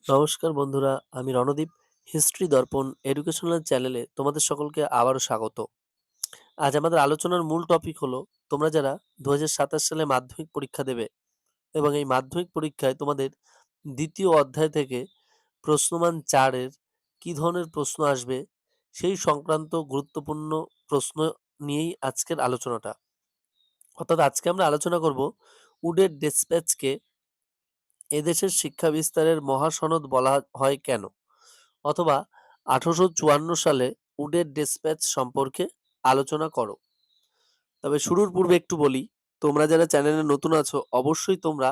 নমস্কার বন্ধুরা, আমি রণদীপ। হিস্ট্রি দর্পণ এডুকেশনাল চ্যানেলে তোমাদের সকলকে আবারও স্বাগত। আজ আমাদের আলোচনার মূল টপিক হলো তোমরা যারা 2027 সালে মাধ্যমিক পরীক্ষা দেবে এবং এই মাধ্যমিক পরীক্ষায় তোমাদের দ্বিতীয় অধ্যায় থেকে প্রশ্নমান 4-এর কী ধরনের প্রশ্ন আসবে সেই সংক্রান্ত গুরুত্বপূর্ণ প্রশ্ন নিয়েই আজকের আলোচনাটা। অর্থাৎ আজকে আমরা আলোচনা করব উডের ডেসপ্যাচকে এদেশের শিক্ষা বিস্তারের মহাসনদ বলা হয় কেন, অথবা 1854 সালে উডের ডেসপ্যাচ সম্পর্কে আলোচনা করো। তবে শুরুর পূর্বে একটু বলি, তোমরা যারা চ্যানেলে নতুন আছো অবশ্যই তোমরা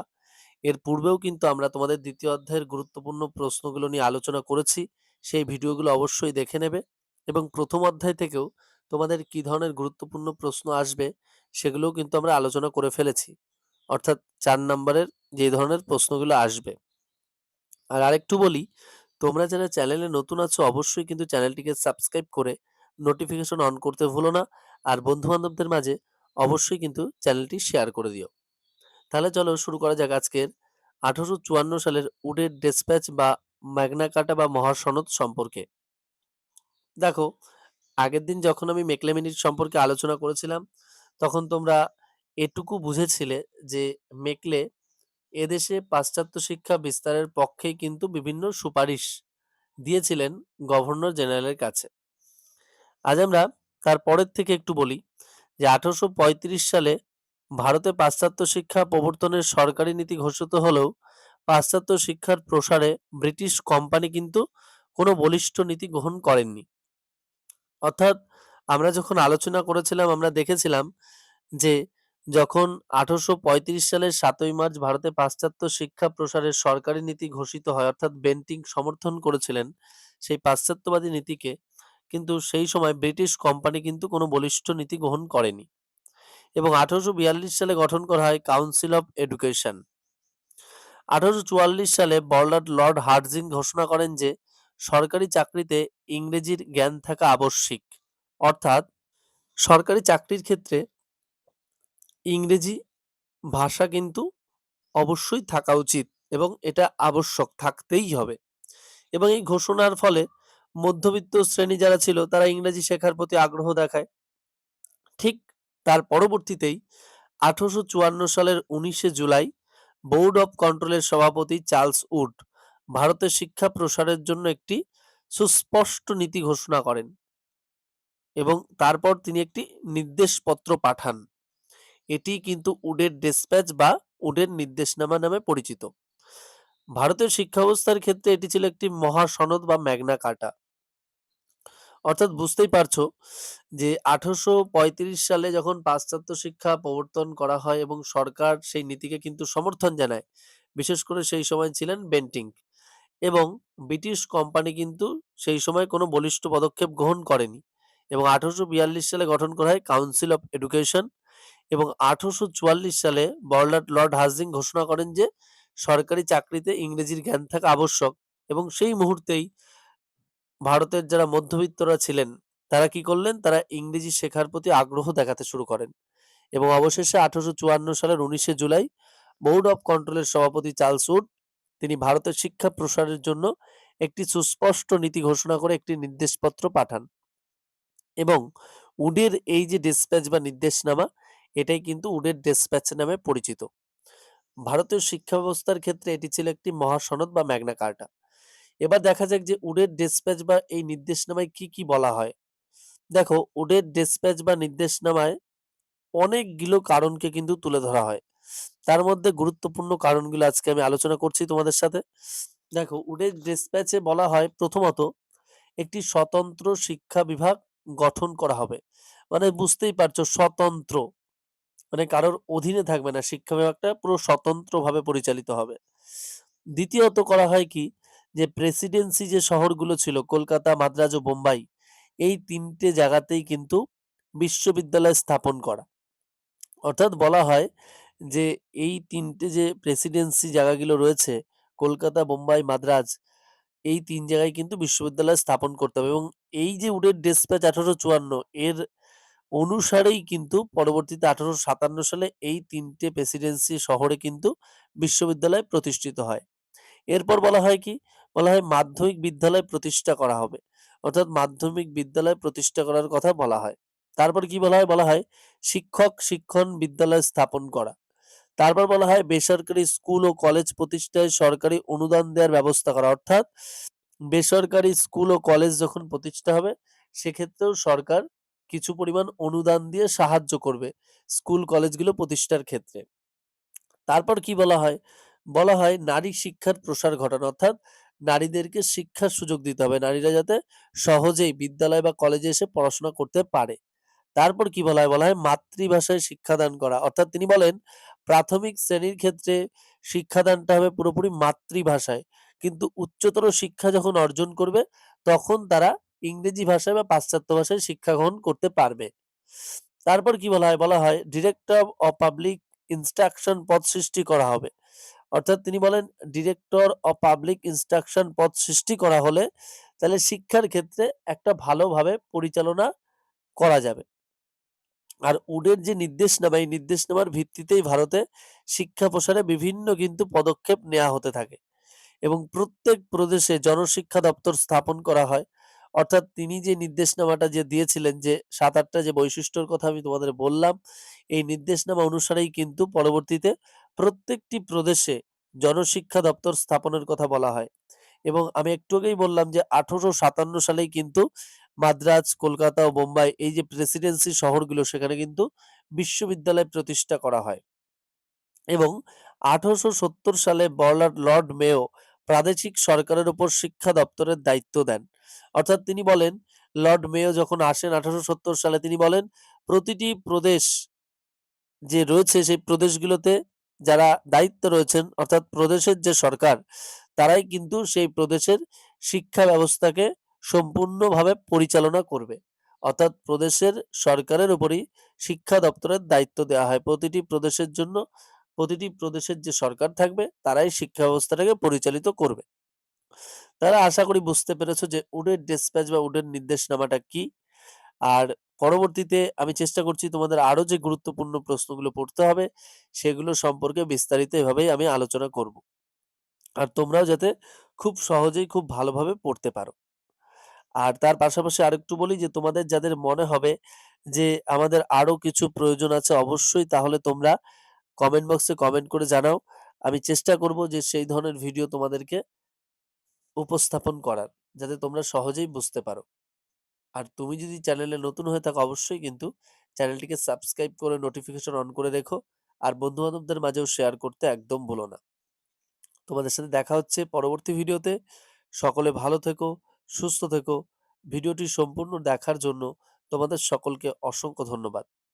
এর পূর্বেও কিন্তু আমরা তোমাদের দ্বিতীয় অধ্যায়ের গুরুত্বপূর্ণ প্রশ্নগুলো নিয়ে আলোচনা করেছি। সেই ভিডিওগুলো অবশ্যই দেখে নেবে এবং প্রথম অধ্যায় থেকেও তোমাদের কী ধরনের গুরুত্বপূর্ণ প্রশ্ন আসবে সেগুলোও কিন্তু আমরা আলোচনা করে ফেলেছি। অর্থাৎ 4 নম্বরের যে ধরনের প্রশ্নগুলো আসবে। আর আরেকটু বলি, তোমরা যারা চ্যানেলে নতুন আছো অবশ্যই কিন্তু চ্যানেলটিকে সাবস্ক্রাইব করে নোটিফিকেশন অন করতে ভুলো না। আর বন্ধু-বান্ধবদের মাঝে অবশ্যই কিন্তু চ্যানেলটি শেয়ার করে দিও। তাহলে চলো শুরু করা যাক আজকের 1854 সালের উডের ডেসপ্যাচ বা ম্যাগনা কার্টা বা মহাসনদ সম্পর্কে। দেখো, আগের দিন যখন আমি মেকলে মিনিট সম্পর্কে আলোচনা করেছিলাম তখন তোমরা এটুকু বুঝেছিলে যে মেকলে এদেশে পাশ্চাত্য শিক্ষা বিস্তারের পক্ষেই কিন্তু বিভিন্ন সুপারিশ দিয়েছিলেন গভর্নর জেনারেলের কাছে। আজ আমরা তার পরের থেকে একটু বলি যে 1835 সালে ভারতে পাশ্চাত্য শিক্ষা প্রবর্তনের সরকারি নীতি ঘোষিত হলেও পাশ্চাত্য শিক্ষার প্রসারে ব্রিটিশ কোম্পানি কিন্তু কোনো বলিষ্ঠ নীতি গ্রহণ করেননি। অর্থাৎ আমরা যখন আলোচনা করেছিলাম আমরা দেখেছিলাম যে যখন 1835 সালের 7ই মার্চ ভারতে পাশ্চাত্য শিক্ষা প্রসারের সরকারি নীতি ঘোষিত হয়, অর্থাৎ বেন্টিং সমর্থন করেছিলেন সেই পাশ্চাত্যবাদী নীতিকে, কিন্তু সেই সময় ব্রিটিশ কোম্পানি কিন্তু কোনো বলিষ্ঠ নীতি গ্রহণ করেনি এবং 1842 সালে গঠন করা হয় কাউন্সিল অফ এডুকেশন। 1844 সালে লর্ড হার্ডিঞ্জ ঘোষণা করেন যে সরকারি চাকরিতে ইংরেজির জ্ঞান থাকা আবশ্যিক। অর্থাৎ সরকারি চাকরির ক্ষেত্রে ইংরেজি ভাষা কিন্তু অবশ্যই থাকা উচিত এবং এটা আবশ্যক, থাকতেই হবে। এবং এই ঘোষণার ফলে মধ্যবিত্ত শ্রেণী যারা ছিল তারা ইংরেজি শেখার প্রতি আগ্রহ দেখায়। ঠিক তার পরবর্তীতেই 1854 সালের 19শে জুলাই বোর্ড অব কন্ট্রোলের সভাপতি চার্লস উড ভারতের শিক্ষা প্রসারের জন্য একটি সুস্পষ্ট নীতি ঘোষণা করেন এবং তারপর তিনি একটি নির্দেশপত্র পাঠান। এটি কিন্তু উডের ডেসপ্যাচ বা উডের নির্দেশনামা নামে পরিচিত। ভারতের শিক্ষা ব্যবস্থার ক্ষেত্রে এটি ছিল একটি মহাসনদ বা ম্যাগনা কার্টা। অর্থাৎ বুঝতেই পারছো যে 1835 সালে যখন পাশ্চাত্য শিক্ষা প্রবর্তন করা হয় এবং সরকার সেই নীতিকে কিন্তু সমর্থন জানায়, বিশেষ করে সেই সময় ছিলেন বেন্টিং, এবং ব্রিটিশ কোম্পানি কিন্তু সেই সময় কোনো বলিষ্ঠ পদক্ষেপ গ্রহণ করেনি এবং 1842 সালে গঠন করা হয় কাউন্সিল অফ এডুকেশন এবং 1844 সালে লর্ড হার্ডিঞ্জ ঘোষণা করেন যে সরকারি চাকরিতে ইংরেজির জ্ঞান থাকা আবশ্যক এবং সেই মুহূর্তেই ভারতের যারা মধ্যবিত্তরা ছিলেন তারা কি করলেন, তারা ইংরেজি শেখার প্রতি আগ্রহ দেখাতে শুরু করেন এবং অবশেষে 1854 সালের 19শে জুলাই বোর্ড অব কন্ট্রোলের সভাপতি চার্লস উড তিনি ভারতের শিক্ষা প্রসারের জন্য একটি সুস্পষ্ট নীতি ঘোষণা করে একটি নির্দেশপত্র পাঠান এবং উডের এই যে ডিসপ্যাচ বা নির্দেশনামা, এটাই কিন্তু উডের ডিসপ্যাচ নামে পরিচিত। ভারতীয় শিক্ষা ব্যবস্থার ক্ষেত্রে এটি ছিল একটি মহাসনদ বা ম্যাগনা কার্টা। এবার দেখা যাক যে উডের ডিসপ্যাচ বা এই নির্দেশনামায় কি কি বলা হয়। দেখো, উডের ডিসপ্যাচ বা নির্দেশনামায় অনেকগুলো কারণকে কিন্তু তুলে ধরা হয়। তার মধ্যে গুরুত্বপূর্ণ কারণগুলো আজকে আমি আলোচনা করছি তোমাদের সাথে। দেখো, উডের ডিসপ্যাচে বলা হয় প্রথমত একটি স্বতন্ত্র শিক্ষা বিভাগ গঠন করা হবে। মানে বুঝতেই পারছো, স্বতন্ত্র মানে কারোর অধীনে থাকবে না, শিক্ষা বিভাগটা পুরো স্বতন্ত্রভাবে পরিচালিত হবে। দ্বিতীয়ত করা হয় কি, যে প্রেসিডেন্সি যে শহরগুলো ছিল কলকাতা, মাদ্রাজ ও বোম্বাই, এই 3টে জায়গাতেই কিন্তু বিশ্ববিদ্যালয় স্থাপন করা। অর্থাৎ বলা হয় যে এই 3টে যে প্রেসিডেন্সি জায়গাগুলো রয়েছে কলকাতা, বোম্বাই, মাদ্রাজ, এই 3 জায়গায় কিন্তু বিশ্ববিদ্যালয় স্থাপন করতে হবে এবং এই যে উডের ডিসপ্যাচ 1854 এর অনুসারেই কিন্তু পরবর্তীতে 1857 সালে এই 3টে প্রেসিডেন্সি শহরে কিন্তু বিশ্ববিদ্যালয় প্রতিষ্ঠিত হয়। এরপর বলা হয় কি, বলা হয় মাধ্যমিক বিদ্যালয় প্রতিষ্ঠা করা হবে। অর্থাৎ মাধ্যমিক বিদ্যালয় প্রতিষ্ঠা করার কথা বলা হয়। তারপর কি বলা হয়? বলা হয় শিক্ষক শিক্ষণ বিদ্যালয় স্থাপন করা। তারপর বলা হয় বেসরকারি স্কুল ও কলেজ প্রতিষ্ঠায় সরকারি অনুদান দেওয়ার ব্যবস্থা করা। অর্থাৎ বেসরকারি স্কুল ও কলেজ যখন প্রতিষ্ঠা হবে সেক্ষেত্রেও সরকার কিছু পরিমাণ অনুদান দিয়ে সাহায্য করবে স্কুল কলেজগুলো প্রতিষ্ঠার ক্ষেত্রে। তারপর কি বলা হয়? বলা হয় নারী শিক্ষার প্রসার ঘটানো। অর্থাৎ নারীদেরকে শিক্ষার সুযোগ দিতে হবে। নারীরা যাতে সহজেই বিদ্যালয় বা কলেজে এসে পড়াশোনা করতে পারে। তারপর কি বলা হয়? বলা হয় মাতৃভাষায় শিক্ষাদান করা। অর্থাৎ তিনি বলেন প্রাথমিক শ্রেণীর ক্ষেত্রে শিক্ষাদানটা হবে পুরোপুরি মাতৃভাষায়। কিন্তু উচ্চতর শিক্ষা যখন অর্জন করবে তখন তারা ইংরেজি ভাষায় বা পাশ্চাত্য ভাষায় শিক্ষা গ্রহণ করতে পারবে। তারপর কি বলা হয়? বলা হয় ডিরেক্টর অফ পাবলিক ইনস্ট্রাকশন পদ সৃষ্টি করা হবে। অর্থাৎ তিনি বলেন ডিরেক্টর অফ পাবলিক ইনস্ট্রাকশন পদ সৃষ্টি করা হলে তাহলে শিক্ষার ক্ষেত্রে একটা ভালোভাবে পরিচালনা করা যাবে। আর উডের যে নির্দেশনামা, এই নির্দেশনামার ভিত্তিতেই ভারতে শিক্ষা প্রসারে বিভিন্ন কিন্তু পদক্ষেপ নেয়া হতে থাকে এবং প্রত্যেক প্রদেশে জনশিক্ষা দপ্তর স্থাপন করা হয়। অর্থাৎ তিনি যে নির্দেশনামাটা যে দিয়েছিলেন যে ৭-৮ টা যে বৈশিষ্ট্যর কথা আমি তোমাদের বললাম, এই নির্দেশনামা অনুসারেই কিন্তু পরবর্তীতে প্রত্যেকটি প্রদেশে জনশিক্ষা দপ্তর স্থাপনের কথা বলা হয়। এবং আমি একটু আগেই বললাম যে ১৮৫৭ সালেই কিন্তু মাদ্রাজ, কলকাতা ও বোম্বাই এই যে প্রেসিডেন্সি শহরগুলো সেখানে কিন্তু বিশ্ববিদ্যালয় প্রতিষ্ঠা করা হয় এবং ১৮৭০ সালে লর্ড মেয়ো প্রাদেশিক সরকারের উপর শিক্ষা দপ্তরের দায়িত্ব দেন। অর্থাৎ তিনি বলেন লর্ড মেয়ো যখন আসেন ১৮৭০ সালে তিনি বলেন প্রতিটি প্রদেশ যে রয়েছে সেই প্রদেশগুলোতে যারা দায়িত্বে রয়েছেন অর্থাৎ প্রদেশের যে সরকার তারাই কিন্তু সেই প্রদেশের শিক্ষা ব্যবস্থাকে সম্পূর্ণভাবে পরিচালনা করবে। অর্থাৎ প্রদেশের সরকারের উপরই শিক্ষা দপ্তরের দায়িত্ব দেওয়া হয়। প্রতিটি প্রদেশের জন্য প্রতিটি প্রদেশের যে সরকার থাকবে তারাই শিক্ষা ব্যবস্থাটাকে পরিচালিত করবে। তাহলে আশা করি বুঝতে পেরেছো যে উডের ডিসপ্যাচ বা উডের নির্দেশনামাটা কি? আর পরবর্তীতে আমি চেষ্টা করছি তোমাদের আরো যে গুরুত্বপূর্ণ প্রশ্নগুলো পড়তে হবে সেগুলো সম্পর্কে বিস্তারিত এভাবেই আমি আলোচনা করব। আর তোমরাও যাতে খুব সহজেই খুব ভালোভাবে পড়তে পারো। আর তার পাশাপাশি আরেকটু বলি যে তোমাদের যাদের মনে হবে যে আমাদের আরো কিছু প্রয়োজন আছে অবশ্যই তাহলে তোমরা কমেন্ট বক্সে কমেন্ট করে জানাও। আমি চেষ্টা করব যে সেই ধরনের ভিডিও তোমাদেরকে উপস্থাপন করার যাতে তোমরা সহজেই বুঝতে পারো। আর তুমি যদি চ্যানেলে নতুন হয়ে থাকো অবশ্যই কিন্তু চ্যানেলটিকে সাবস্ক্রাইব করে নোটিফিকেশন অন করে রেখো। আর বন্ধু-বান্ধবদের মাঝেও শেয়ার করতে একদম ভুলো না। তোমাদের সাথে দেখা হচ্ছে পরবর্তী ভিডিওতে। সকলে ভালো থেকো, সুস্থ থেকো। ভিডিওটি সম্পূর্ণ দেখার জন্য তোমাদের সকলকে অসংখ্য ধন্যবাদ।